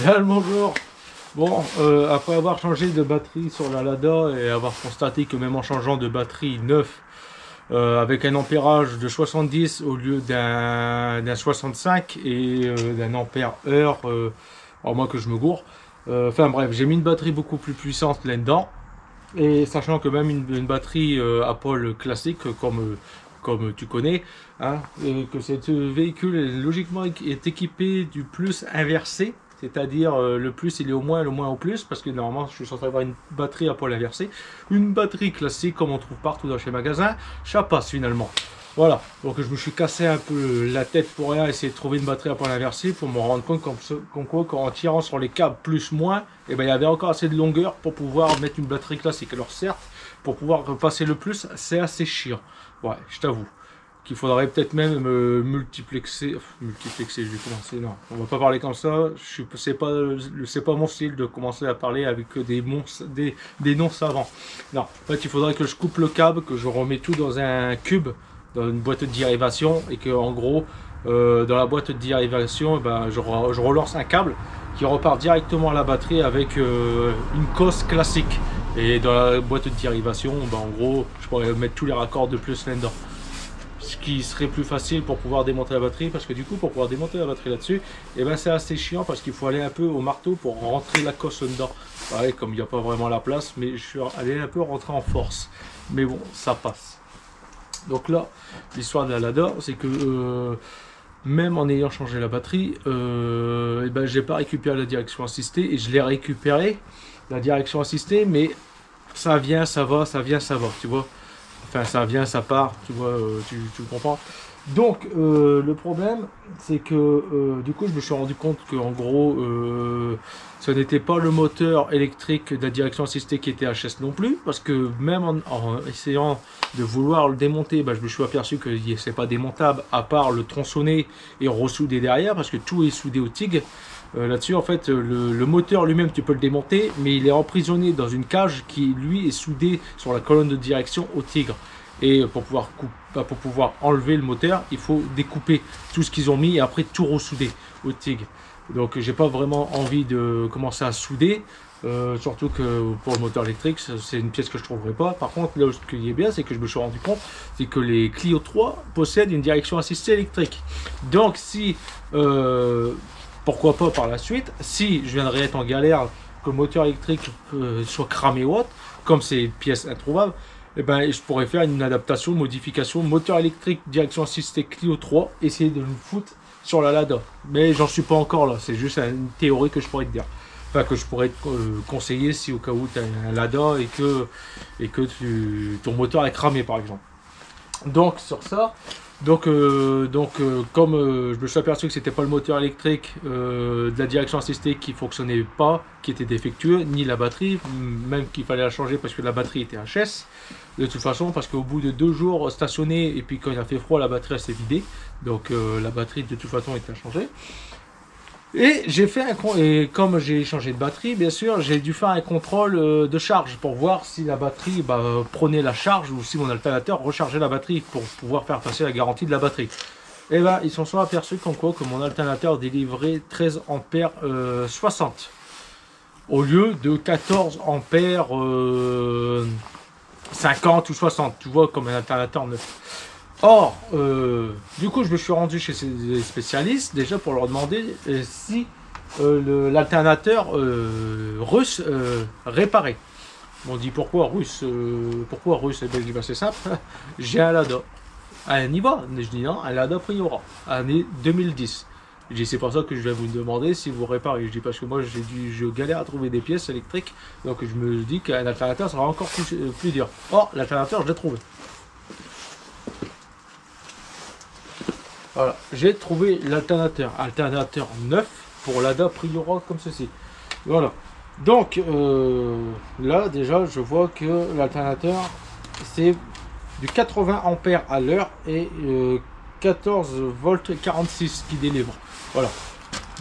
Bien le bonjour. Bon, après avoir changé de batterie sur la Lada et avoir constaté que même en changeant de batterie neuf, avec un ampérage de 70 au lieu d'un 65 et d'un ampère heure, à moins que je me gourre. Enfin bref, j'ai mis une batterie beaucoup plus puissante là-dedans. Et sachant que même une batterie Apple classique, comme tu connais, hein, que ce véhicule logiquement est équipé du plus inversé, c'est-à-dire le plus il est au moins, le moins au plus, parce que normalement je suis censé avoir une batterie Apple inversée. Une batterie classique comme on trouve partout dans chez magasins, ça passe finalement. Voilà, donc je me suis cassé un peu la tête pour rien, essayer de trouver une batterie à pôle inversé pour me rendre compte qu'en tirant sur les câbles plus moins, et ben, il y avait encore assez de longueur pour pouvoir mettre une batterie classique. Alors certes, pour pouvoir passer le plus, c'est assez chiant. Ouais, je t'avoue qu'il faudrait peut-être même multiplexer, je vais commencer, non, on va pas parler comme ça, c'est pas mon style de commencer à parler avec des noms savants. Non, en fait il faudrait que je coupe le câble, que je remets tout dans un cube, dans une boîte de dérivation, et que en gros dans la boîte de dérivation ben, je relance un câble qui repart directement à la batterie avec une cosse classique, et dans la boîte de dérivation ben, en gros je pourrais mettre tous les raccords de plus là-dedans, ce qui serait plus facile pour pouvoir démonter la batterie, parce que du coup pour pouvoir démonter la batterie là-dessus, et ben c'est assez chiant parce qu'il faut aller un peu au marteau pour rentrer la cosse dedans. Ouais, comme il n'y a pas vraiment la place, mais je suis allé un peu rentrer en force, mais bon ça passe. Donc là, l'histoire de la Lada, c'est que même en ayant changé la batterie, et ben, j'ai pas récupéré la direction assistée, et je l'ai récupéré, la direction assistée, mais ça vient, ça va, ça vient, ça va, tu vois. Enfin, ça vient, ça part, tu vois, tu comprends. Donc, le problème, c'est que du coup, je me suis rendu compte que en gros, ce n'était pas le moteur électrique de la direction assistée qui était HS non plus, parce que même en essayant de vouloir le démonter, bah, je me suis aperçu que c'est pas démontable, à part le tronçonner et ressoudé derrière, parce que tout est soudé au TIG. Là-dessus, en fait, le moteur lui-même, tu peux le démonter, mais il est emprisonné dans une cage qui, lui, est soudée sur la colonne de direction au tigre. Et pour pouvoir enlever le moteur, il faut découper tout ce qu'ils ont mis et après tout ressouder au TIG. Donc j'ai pas vraiment envie de commencer à souder, surtout que pour le moteur électrique, c'est une pièce que je trouverai pas. Par contre, là, ce qui est bien, c'est que je me suis rendu compte, c'est que les Clio 3 possèdent une direction assistée électrique. Donc si, pourquoi pas par la suite, si je viendrais être en galère, que le moteur électrique soit cramé ou autre, comme c'est une pièce introuvable, eh ben, je pourrais faire une adaptation, une modification, moteur électrique, direction assistée Clio 3, essayer de le foutre sur la Lada. Mais j'en suis pas encore là, c'est juste une théorie que je pourrais te dire. Enfin, que je pourrais te conseiller si au cas où tu as un Lada et que ton moteur est cramé par exemple. Donc sur ça, comme je me suis aperçu que c'était pas le moteur électrique de la direction assistée qui fonctionnait pas, qui était défectueux, ni la batterie, même qu'il fallait la changer parce que la batterie était HS. De toute façon, parce qu'au bout de 2 jours stationnés, et puis quand il a fait froid, la batterie s'est vidée. Donc la batterie de toute façon était à changer. Et j'ai fait et comme j'ai changé de batterie, bien sûr, j'ai dû faire un contrôle de charge pour voir si la batterie prenait la charge ou si mon alternateur rechargeait la batterie pour pouvoir faire passer la garantie de la batterie. Et ben ils s'en sont aperçus comme quoi que mon alternateur délivrait 13 ampères 60 au lieu de 14 ampères 50 ou 60, tu vois, comme un alternateur neuf. Or, du coup, je me suis rendu chez ces spécialistes déjà pour leur demander si l'alternateur russe réparait. Ils m'ont dit pourquoi russe pourquoi russe? Et bien, je dis c'est simple, j'ai un Lada. Un y va. Je dis non, un Lada Priora, année 2010. Je dis c'est pour ça que je vais vous demander si vous réparez. Je dis parce que moi je galère à trouver des pièces électriques, donc je me dis qu'un alternateur sera encore plus dur. Or, l'alternateur je l'ai trouvé. Voilà, j'ai trouvé l'alternateur, alternateur neuf pour Lada Priora comme ceci. Voilà, donc là déjà je vois que l'alternateur c'est du 80 ampères à l'heure et 14 volts 46 qui délivre. Voilà,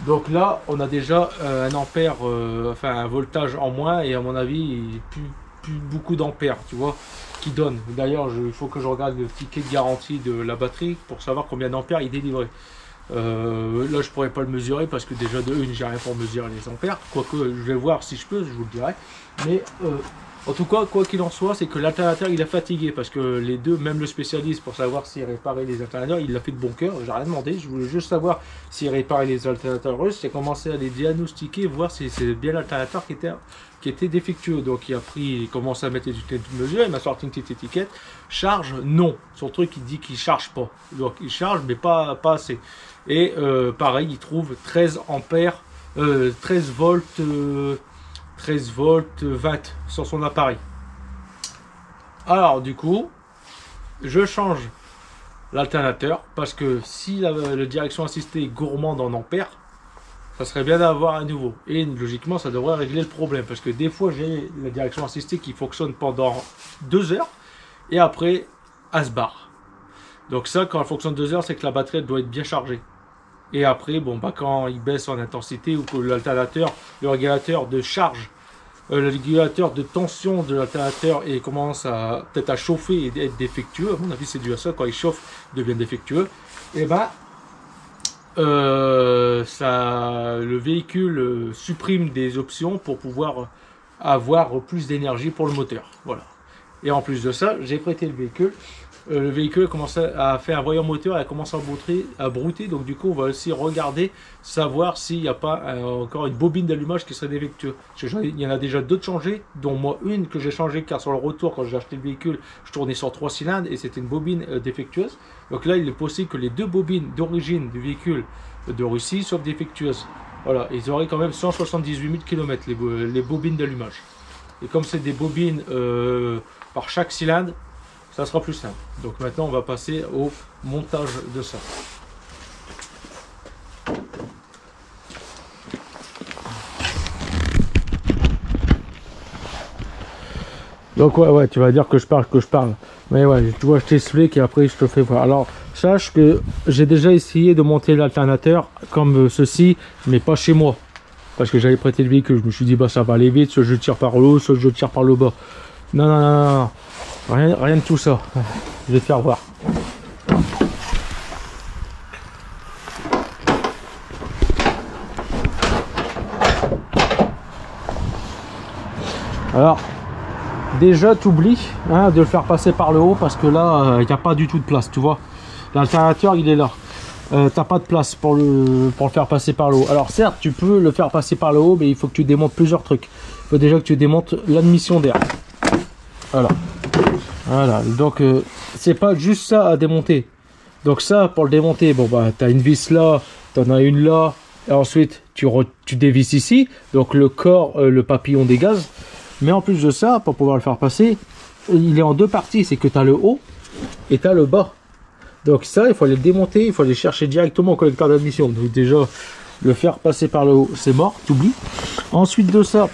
donc là on a déjà un ampère, enfin un voltage en moins, et à mon avis plus beaucoup d'ampères, tu vois, qui donne. D'ailleurs, il faut que je regarde le ticket de garantie de la batterie pour savoir combien d'ampères il délivrait. Là, je pourrais pas le mesurer parce que déjà de une, j'ai rien pour mesurer les ampères. Quoique, je vais voir si je peux, je vous le dirai. Mais en tout cas, quoi qu'il en soit, c'est que l'alternateur il a fatigué parce que les deux, même le spécialiste pour savoir s'il réparait les alternateurs, il l'a fait de bon cœur. J'ai rien demandé, je voulais juste savoir s'il réparait les alternateurs russes. J'ai commencé à les diagnostiquer, voir si c'est bien l'alternateur qui était défectueux. Donc il commence à mettre des unités de mesure, il m'a sorti une petite étiquette. Charge, non. Son truc il dit qu'il charge pas. Donc il charge mais pas assez. Et pareil, il trouve 13 ampères, 13 volts. 13 volts 20 sur son appareil. Alors du coup, je change l'alternateur parce que si la direction assistée est gourmande en ampères, ça serait bien d'avoir à nouveau. Et logiquement, ça devrait régler le problème parce que des fois, j'ai la direction assistée qui fonctionne pendant 2 heures et après, elle se barre. Donc ça, quand elle fonctionne 2 heures, c'est que la batterie elle doit être bien chargée. Et après, bon, bah, quand il baisse en intensité ou que l'alternateur, le régulateur de charge, le régulateur de tension de l'alternateur et commence à peut-être à chauffer et être défectueux, à mon avis c'est dû à ça, quand il chauffe, il devient défectueux, et ben le véhicule supprime des options pour pouvoir avoir plus d'énergie pour le moteur. Voilà. Et en plus de ça, j'ai prêté le véhicule. Le véhicule a commencé à faire un voyant moteur, il a commencé à brouter, donc du coup on va aussi regarder, savoir s'il n'y a pas encore une bobine d'allumage qui serait défectueuse. Il y en a déjà 2 de changées, dont moi une que j'ai changée car sur le retour quand j'ai acheté le véhicule, je tournais sur 3 cylindres et c'était une bobine défectueuse. Donc là il est possible que les 2 bobines d'origine du véhicule de Russie soient défectueuses. Voilà, ils auraient quand même 178 000 km les bobines d'allumage. Et comme c'est des bobines par chaque cylindre, ça sera plus simple. Donc maintenant on va passer au montage de ça. Donc ouais, tu vas dire que je parle. Mais ouais, tu vois, je t'explique et après je te fais voir. Alors, sache que j'ai déjà essayé de monter l'alternateur comme ceci, mais pas chez moi. Parce que j'avais prêté le véhicule, je me suis dit, bah ça va aller vite, soit je tire par le haut, soit je tire par le bas. Non. Rien de tout ça. Je vais te faire voir. Alors, déjà, tu oublies de le faire passer par le haut parce que là, il n'y a pas du tout de place, tu vois. L'alternateur, il est là. T'as pas de place pour le faire passer par le haut. Alors certes, tu peux le faire passer par le haut, mais il faut que tu démontes plusieurs trucs. Il faut déjà que tu démontes l'admission d'air. Voilà, donc c'est pas juste ça à démonter. Donc ça, pour le démonter, bon bah t'as une vis là, t'en as une là, et ensuite tu dévisses ici, donc le corps, le papillon des gaz. Mais en plus de ça, pour pouvoir le faire passer, il est en 2 parties, c'est que t'as le haut et t'as le bas. Donc ça, il faut aller le démonter, il faut aller chercher directement au collecteur d'admission. Donc déjà, le faire passer par le haut, c'est mort, t'oublies. Ensuite de ça,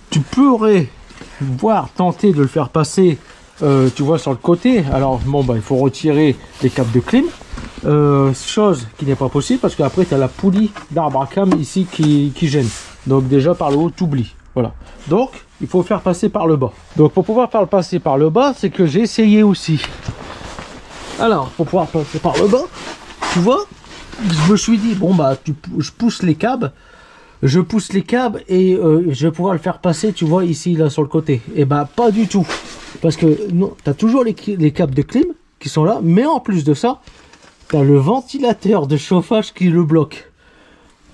tu pourrais tenter de le faire passer, tu vois, sur le côté. Alors bon, bah il faut retirer les câbles de clim, chose qui n'est pas possible parce qu'après tu as la poulie d'arbre à cam ici qui gêne. Donc déjà par le haut, t'oublies. Voilà. Donc il faut faire passer par le bas. Donc pour pouvoir faire le passer par le bas, c'est que j'ai essayé aussi. Alors pour pouvoir passer par le bas, tu vois, je me suis dit bon bah je pousse les câbles. Je pousse les câbles et je vais pouvoir le faire passer, tu vois, ici, là, sur le côté. Et bah, pas du tout. Parce que tu as toujours les câbles de clim qui sont là, mais en plus de ça, tu as le ventilateur de chauffage qui le bloque.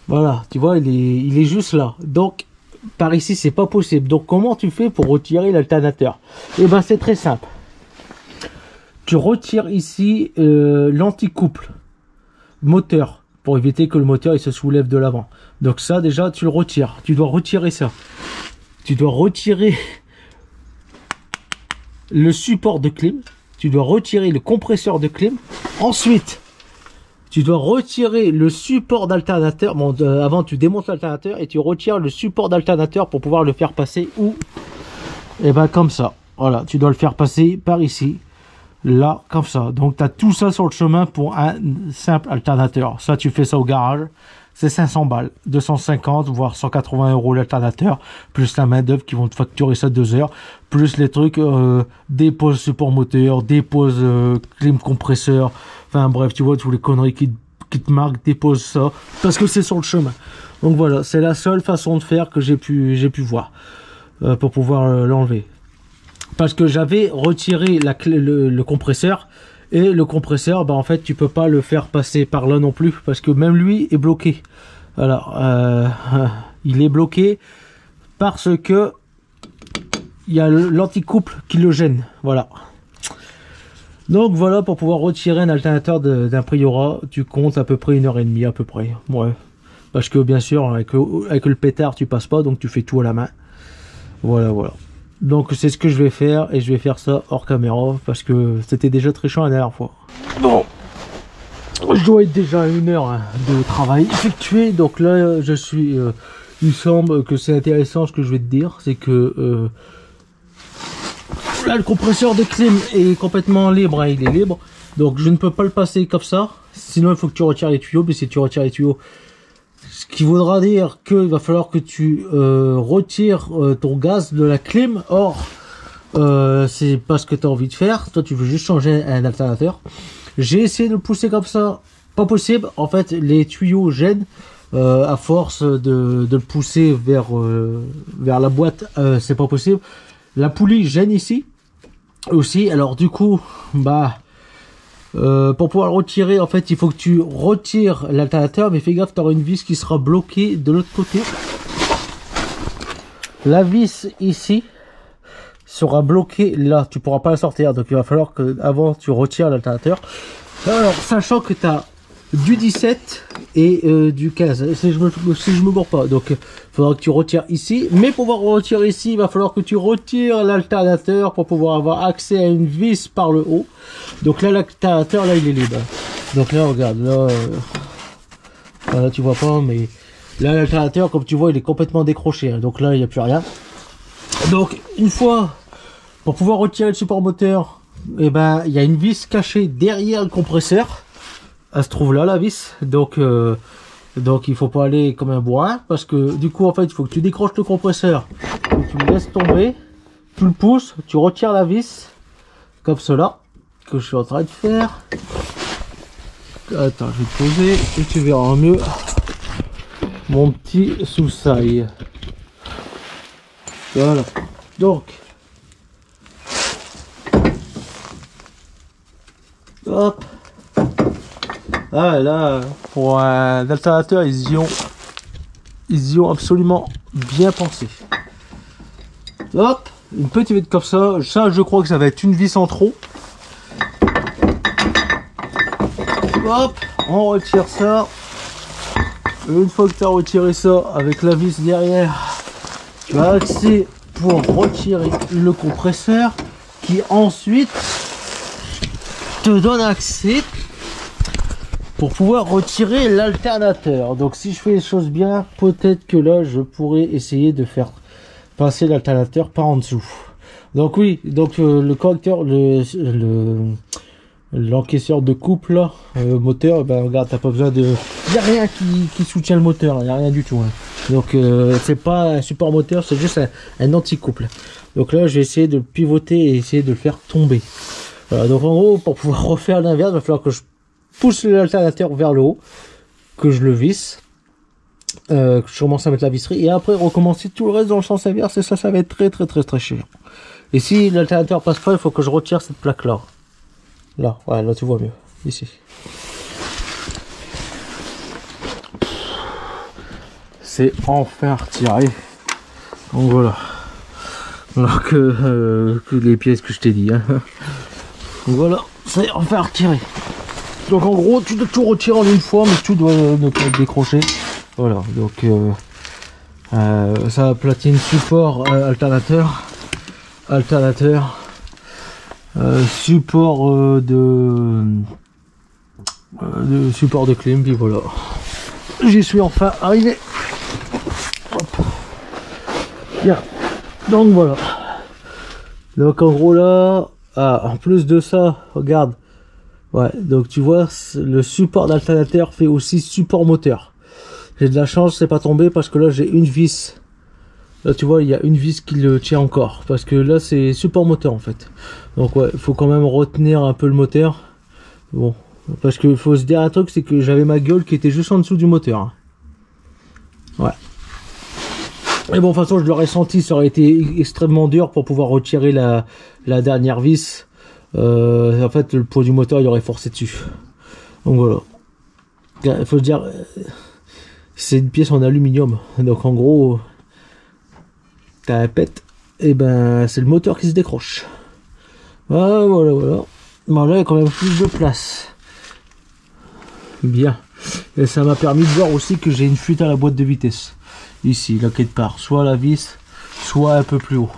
Voilà, tu vois, il est juste là. Donc, par ici, c'est pas possible. Donc, comment tu fais pour retirer l'alternateur? Et ben, c'est très simple. Tu retires ici l'anticouple moteur, pour éviter que le moteur il se soulève de l'avant. Donc ça déjà tu le retires. Tu dois retirer ça. Tu dois retirer le support de clim. Tu dois retirer le compresseur de clim. Ensuite, tu dois retirer le support d'alternateur. Bon, avant tu démontes l'alternateur et tu retires le support d'alternateur pour pouvoir le faire passer où? Et ben comme ça. Voilà, tu dois le faire passer par ici. Là, comme ça. Donc, tu as tout ça sur le chemin pour un simple alternateur. Ça, tu fais ça au garage. c'est 500 balles, 250 voire 180 € l'alternateur, plus la main d'œuvre qui vont te facturer ça 2 heures, plus les trucs dépose support moteur, dépose clim compresseur, enfin bref, tu vois, tous les conneries qui te marquent, dépose ça parce que c'est sur le chemin. Donc voilà, c'est la seule façon de faire que j'ai pu voir pour pouvoir l'enlever, parce que j'avais retiré la clé, le compresseur. Et le compresseur, bah en fait, tu peux pas le faire passer par là non plus, parce que même lui est bloqué. Alors, il est bloqué parce que il y a l'anticouple qui le gêne. Voilà. Donc voilà, pour pouvoir retirer un alternateur d'un Priora, tu comptes à peu près 1h30 à peu près. Ouais. Parce que bien sûr, avec le pétard, tu passes pas, donc tu fais tout à la main. Voilà, voilà. Donc c'est ce que je vais faire, et je vais faire ça hors caméra parce que c'était déjà très chiant la dernière fois. Bon, je dois être déjà à 1 heure de travail effectué, donc là je suis il semble que c'est intéressant ce que je vais te dire, c'est que là le compresseur de clim est complètement libre, hein, il est libre, donc je ne peux pas le passer comme ça, sinon il faut que tu retires les tuyaux, mais si tu retires les tuyaux, ce qui voudra dire qu'il va falloir que tu retires ton gaz de la clim. Or, c'est pas ce que tu as envie de faire. Toi, tu veux juste changer un alternateur. J'ai essayé de le pousser comme ça. Pas possible. En fait, les tuyaux gênent. À force de le pousser vers la boîte, c'est pas possible. La poulie gêne ici aussi. Alors du coup, bah... pour pouvoir le retirer, en fait, il faut que tu retires l'alternateur, mais fais gaffe, tu auras une vis qui sera bloquée de l'autre côté. La vis ici sera bloquée là, tu pourras pas la sortir, donc il va falloir que avant tu retires l'alternateur. Alors, sachant que tu as du 17 et du 15, si je me gourre pas, donc il faudra que tu retires ici, mais pour pouvoir retirer ici, il va falloir que tu retires l'alternateur pour pouvoir avoir accès à une vis par le haut. Donc là, l'alternateur, là, il est libre. Donc là, regarde, là, là tu vois pas, mais là, l'alternateur, comme tu vois, il est complètement décroché, hein. Donc là, il n'y a plus rien. Donc, une fois, pour pouvoir retirer le support moteur, et ben, il y a une vis cachée derrière le compresseur. Elle se trouve là, la vis. Donc il faut pas aller comme un bourrin, parce que du coup, en fait, il faut que tu décroches le compresseur, que tu le laisses tomber, tu le pousses, tu retires la vis, comme cela, que je suis en train de faire. Attends, je vais te poser et tu verras mieux mon petit sous-saille. Voilà. Donc, hop. Ah là, pour un alternateur, ils y ont absolument bien pensé. Hop, une petite vis comme ça. Ça, je crois que ça va être une vis en trop. Hop, on retire ça. Et une fois que tu as retiré ça avec la vis derrière, tu as accès pour retirer le compresseur qui ensuite te donne accès pour pouvoir retirer l'alternateur. Donc si je fais les choses bien, peut-être que là je pourrais essayer de faire passer l'alternateur par en dessous. Donc oui, donc le correcteur, l'encaisseur de couple là, moteur, ben regarde, t'as pas besoin de, il y a rien qui soutient le moteur, il y a rien du tout, hein. Donc c'est pas un support moteur, c'est juste un anti-couple. Donc là je vais essayer de le pivoter et essayer de le faire tomber. Voilà, donc en gros, pour pouvoir refaire l'inverse, il va falloir que je pousse l'alternateur vers le haut, que je le visse, que je commence à mettre la visserie, et après recommencer tout le reste dans le sens inverse, et ça va être très chiant. Et si l'alternateur passe pas, il faut que je retire cette plaque là. Là, ouais, là tu vois mieux, ici. C'est enfin retiré. Donc voilà. Alors que les pièces que je t'ai dit, hein. Donc voilà, c'est enfin retiré. Donc en gros, tu dois tout retirer en une fois, mais tout doit ne pas être décroché. Voilà, donc ça platine support alternateur, support support de clim, puis voilà. J'y suis enfin arrivé. Hop. Bien. Donc voilà. Donc en gros là, en plus de ça, regarde. Ouais, donc tu vois, le support d'alternateur fait aussi support moteur. J'ai de la chance, c'est pas tombé parce que là j'ai une vis. Là tu vois, il y a une vis qui le tient encore. Parce que là c'est support moteur en fait. Donc ouais, il faut quand même retenir un peu le moteur. Bon, parce qu'il faut se dire un truc, c'est que j'avais ma gueule qui était juste en dessous du moteur. Ouais. Mais bon, de toute façon, je l'aurais senti, ça aurait été extrêmement dur pour pouvoir retirer la dernière vis. En fait, le poids du moteur, il aurait forcé dessus. Donc voilà. Il faut se dire, c'est une pièce en aluminium. Donc en gros, t'as un pète, et ben c'est le moteur qui se décroche. Voilà, voilà, voilà. Bon, là, il y a quand même plus de place. Bien. Et ça m'a permis de voir aussi que j'ai une fuite à la boîte de vitesse. Ici, là, quelque part. Soit la vis, soit un peu plus haut.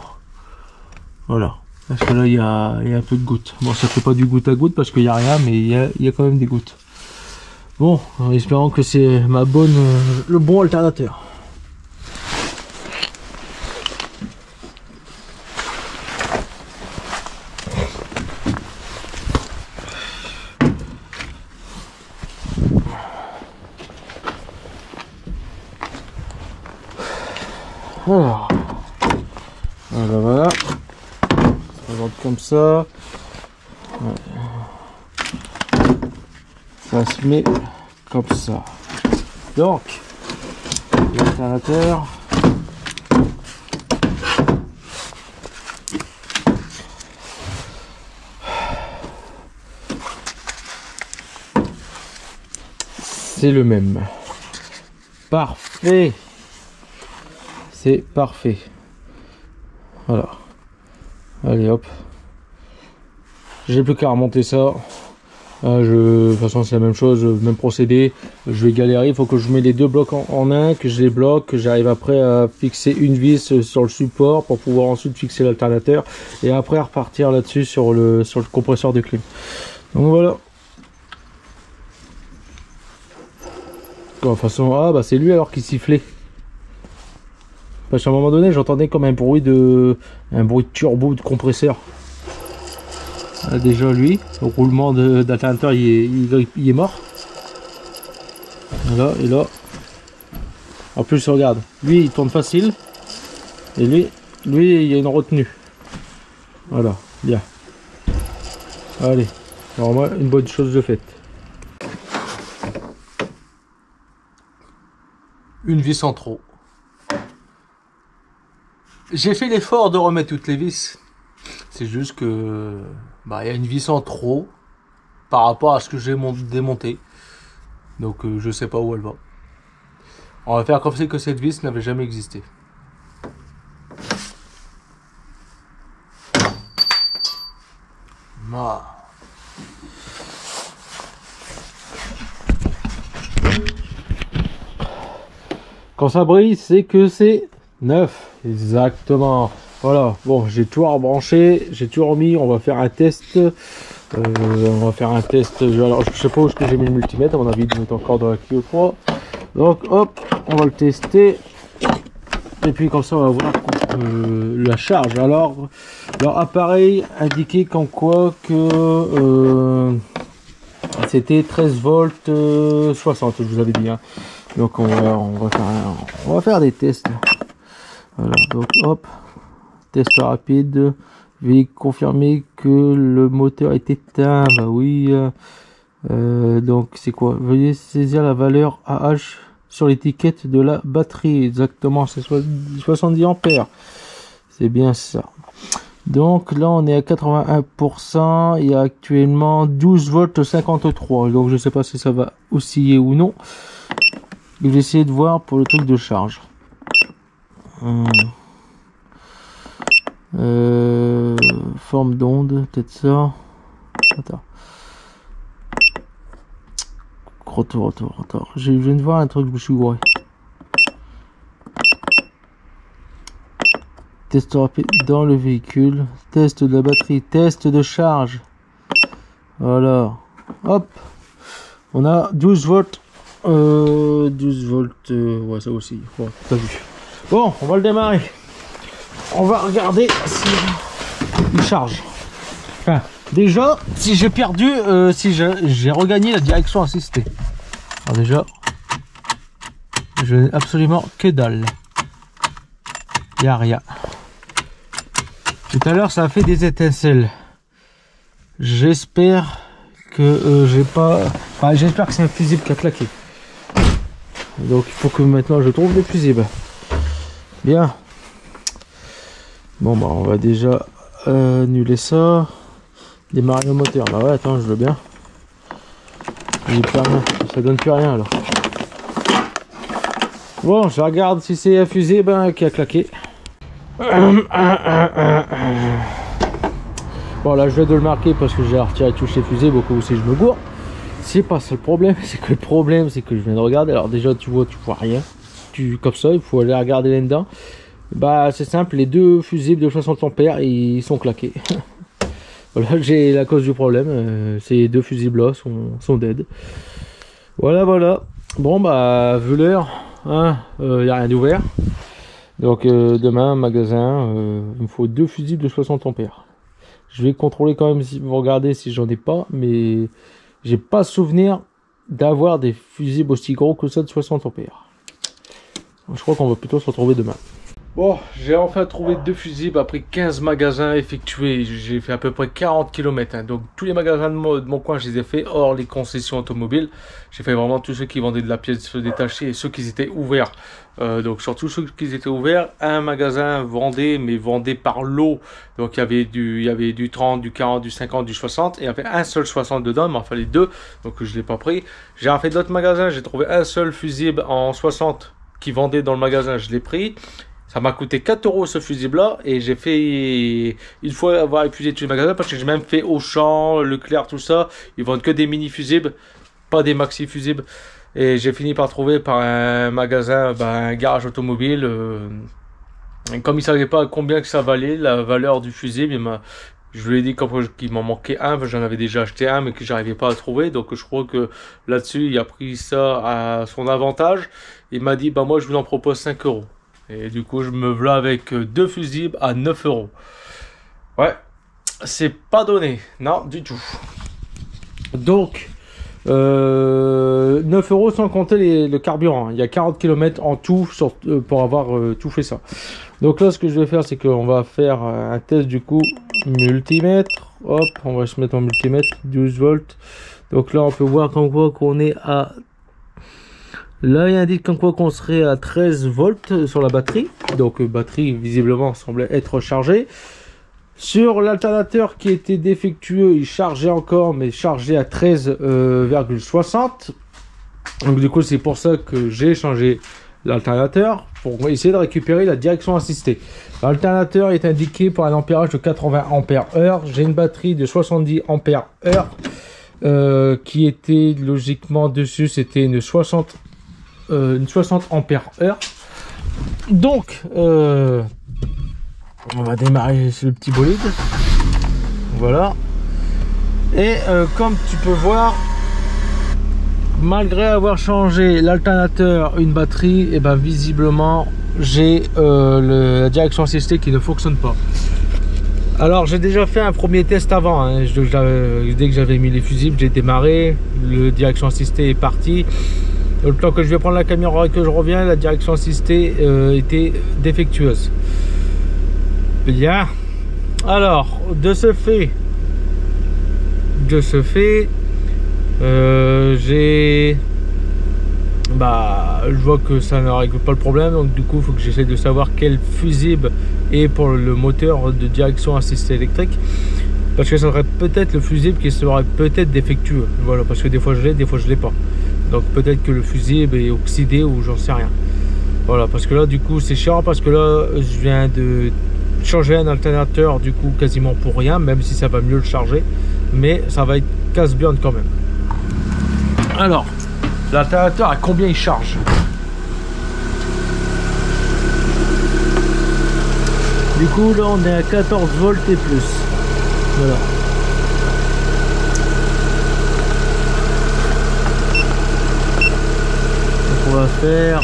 Voilà. Parce que là, il y a un peu de gouttes. Bon, ça fait pas du goutte à goutte parce qu'il n'y a rien, mais il y a quand même des gouttes. Bon, en espérant que c'est ma bonne, le bon alternateur. Alors, voilà, ça présente comme ça. Ouais. Ça se met comme ça. Donc, l'alternateur. C'est le même. Parfait. C'est parfait. Voilà. Allez hop. J'ai plus qu'à remonter ça. De toute façon c'est la même chose, même procédé. Je vais galérer, il faut que je mette les deux blocs en un, que je les bloque, que j'arrive après à fixer une vis sur le support pour pouvoir ensuite fixer l'alternateur. Et après repartir là-dessus sur le compresseur de clim. Donc voilà. De toute façon, ah bah c'est lui alors qui sifflait. Parce qu'à un moment donné, j'entendais comme un bruit de turbo de compresseur. Là, déjà lui, le roulement d'alternateur, il est mort. Là et là. En plus, regarde, lui il tourne facile. Et lui il y a une retenue. Voilà, bien. Allez, alors moi, une bonne chose de faite. Une vis en trop. J'ai fait l'effort de remettre toutes les vis. C'est juste que bah, y a une vis en trop par rapport à ce que j'ai démonté. Donc je sais pas où elle va. On va faire comme si que cette vis n'avait jamais existé. Ah. Quand ça brille, c'est que c'est neuf. Exactement. Voilà. Bon, j'ai tout rebranché, j'ai tout remis. On va faire un test. On va faire un test. Alors, je sais pas où est-ce que j'ai mis le multimètre. À mon avis, il est encore dans la Clio 3. Donc, hop, on va le tester. Et puis, comme ça, on va voir la charge. Alors, leur appareil indiquait qu'en quoi que c'était 13 volts 60, je vous avais dit. Hein. Donc, on va faire des tests. Voilà, donc hop, test rapide, veuillez confirmer que le moteur est éteint. Bah oui, donc c'est quoi? Veuillez saisir la valeur AH sur l'étiquette de la batterie. Exactement, c'est 70 ampères. C'est bien ça. Donc là on est à 81%, il y a actuellement 12 volts 53. Donc je sais pas si ça va osciller ou non. Je vais essayer de voir pour le truc de charge. Forme d'onde, peut-être ça. Attends. Retour. Je viens de voir un truc, je me suis gouré. Test rapide dans le véhicule. Test de la batterie. Test de charge. Voilà. Hop. On a 12 volts. 12 volts. Ouais, ça aussi. Ouais, t'as vu. Bon, on va le démarrer. On va regarder si il charge. Enfin, déjà, si j'ai perdu, si j'ai regagné la direction assistée. Alors déjà, Je n'ai absolument que dalle. Il n'y a rien. Tout à l'heure, ça a fait des étincelles. J'espère que j'ai pas... Enfin, j'espère que c'est un fusible qui a claqué. Donc il faut que maintenant je trouve des fusibles. Bien. Bon bah on va déjà annuler ça. Démarrer le moteur. Bah ouais, attends, je veux bien. Il plus rien. Ça donne plus rien alors. Bon, je regarde si c'est un fusible qui a claqué. Bon là je vais de le marquer parce que j'ai retiré touche les fusibles au cas où si je me gourre. C'est pas ça le problème, c'est que je viens de regarder. Alors déjà tu vois rien. Comme ça, il faut aller regarder là-dedans. Bah c'est simple, les deux fusibles de 60 ampères ils sont claqués. Voilà, j'ai la cause du problème. Ces deux fusibles là sont dead. Voilà. Bon bah vu l'heure, hein, y a rien d'ouvert. Donc demain magasin, il me faut deux fusibles de 60 ampères. Je vais contrôler quand même si vous regardez si j'en ai pas, mais j'ai pas souvenir d'avoir des fusibles aussi gros que ça de 60 ampères. Je crois qu'on va plutôt se retrouver demain. Bon, j'ai enfin trouvé deux fusibles après 15 magasins effectués. J'ai fait à peu près 40 km. Hein. Donc tous les magasins de mon coin, je les ai fait, hors les concessions automobiles. J'ai fait vraiment tous ceux qui vendaient de la pièce détachée et ceux qui étaient ouverts. Donc surtout ceux qui étaient ouverts, un magasin vendait, mais vendait par lot. Donc il y avait du 30, du 40, du 50, du 60. Et il y avait un seul 60 dedans, il m'en fallait deux. Donc je ne l'ai pas pris. J'ai refait d'autres magasins, j'ai trouvé un seul fusible en 60 qui vendait dans le magasin, je l'ai pris. Ça m'a coûté 4 € ce fusible là et j'ai fait, une fois avoir épuisé tous les magasins, parce que j'ai même fait Auchan, Leclerc, tout ça, ils vendent que des mini fusibles, pas des maxi fusibles. Et j'ai fini par trouver par un magasin, un garage automobile, comme il savait pas combien que ça valait, la valeur du fusible, je lui ai dit qu'il m'en manquait un, j'en avais déjà acheté un mais que j'arrivais pas à trouver, donc je crois que là-dessus il a pris ça à son avantage. Il m'a dit moi je vous en propose 5 €. Et du coup, je me voilà avec deux fusibles à 9 €. Ouais, c'est pas donné. Non, du tout. Donc, 9 € sans compter le carburant. Il y a 40 km en tout pour avoir tout fait ça. Donc là, ce que je vais faire, c'est qu'on va faire un test du coup multimètre. Hop, on va se mettre en multimètre, 12 volts. Donc là, on peut voir comme quoi qu'on est à... Là, il indique comme quoi qu'on serait à 13 volts sur la batterie. Donc, batterie visiblement semblait être chargée. Sur l'alternateur qui était défectueux, il chargeait encore, mais chargé à 13,60. Donc, du coup, c'est pour ça que j'ai changé l'alternateur pour essayer de récupérer la direction assistée. L'alternateur est indiqué par un ampérage de 80 ampères-heure. J'ai une batterie de 70 ampères-heure qui était logiquement dessus, c'était une 60 ampères-heure. Donc on va démarrer le petit bolide. Voilà. Et comme tu peux voir, malgré avoir changé l'alternateur, une batterie, et visiblement j'ai la direction assistée qui ne fonctionne pas. Alors j'ai déjà fait un premier test avant, hein. Dès que j'avais mis les fusibles, j'ai démarré, le direction assistée est parti. Le temps que je vais prendre la caméra et que je reviens, la direction assistée était défectueuse. Bien. Alors, de ce fait, j'ai... je vois que ça ne règle pas le problème, donc du coup, il faut que j'essaie de savoir quel fusible est pour le moteur de direction assistée électrique. Parce que ça serait peut-être le fusible qui serait peut-être défectueux. Voilà, parce que des fois je l'ai, des fois je l'ai pas. Donc peut-être que le fusible est oxydé ou j'en sais rien. Voilà, parce que là du coup c'est chiant, parce que là je viens de changer un alternateur du coup quasiment pour rien, même si ça va mieux le charger, mais ça va être casse-burn quand même. Alors, l'alternateur à combien il charge? Du coup là on est à 14 volts et plus. Voilà. On va faire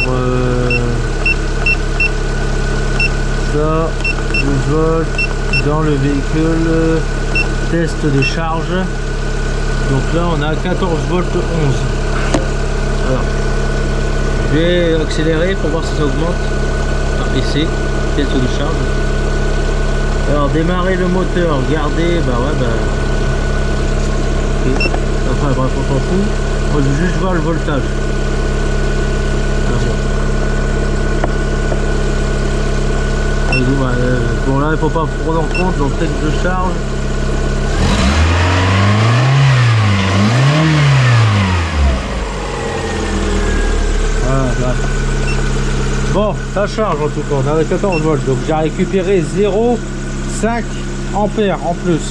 ça, 12 volts dans le véhicule, test de charge. Donc là on a 14 volts 11. Alors, je Je vais accélérer pour voir si ça augmente. Par essai, test de charge. Alors démarrer le moteur, garder, bah ouais bah. Okay. Enfin bref on s'en fout. Moi je veux juste voir le voltage. Bon là il faut pas prendre en compte donc test de charge. Voilà. Bon, ça charge en tout cas, on a 14 volts, donc j'ai récupéré 0,5 ampères en plus.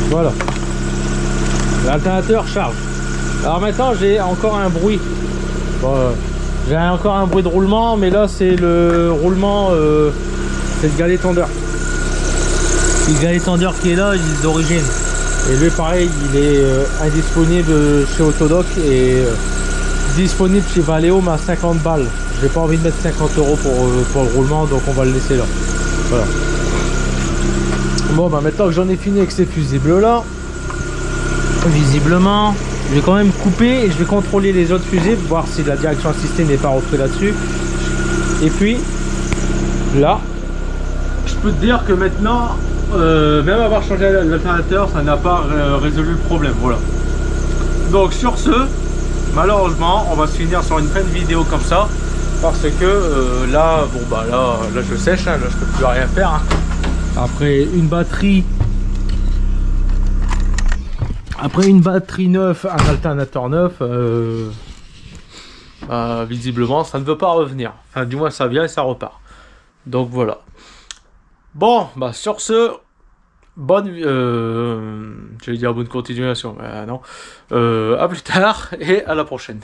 Voilà. L'alternateur charge. Alors maintenant j'ai encore un bruit. Bon, j'ai encore un bruit de roulement, mais là c'est le roulement, c'est le galet tendeur. Le galet tendeur qui est là, il est d'origine. Et lui pareil, il est indisponible chez Autodoc et disponible chez Valeo mais à 50 balles. J'ai pas envie de mettre 50 € pour le roulement, donc on va le laisser là. Voilà. Bon bah maintenant que j'en ai fini avec ces fusibles là, visiblement je vais quand même couper et je vais contrôler les autres fusibles, voir si la direction assistée n'est pas rentrée là-dessus. Et puis là, je peux te dire que maintenant, même avoir changé l'alternateur, ça n'a pas résolu le problème. Voilà. Donc sur ce, malheureusement, on va se finir sur une fin de vidéo comme ça, parce que là, bon bah là je sèche, hein, là je peux plus rien faire. Hein. Après une batterie neuve, un alternateur neuf, visiblement ça ne veut pas revenir. Enfin du moins ça vient et ça repart. Donc voilà. Bon bah sur ce, bonne j'allais dire bonne continuation, non. À plus tard et à la prochaine.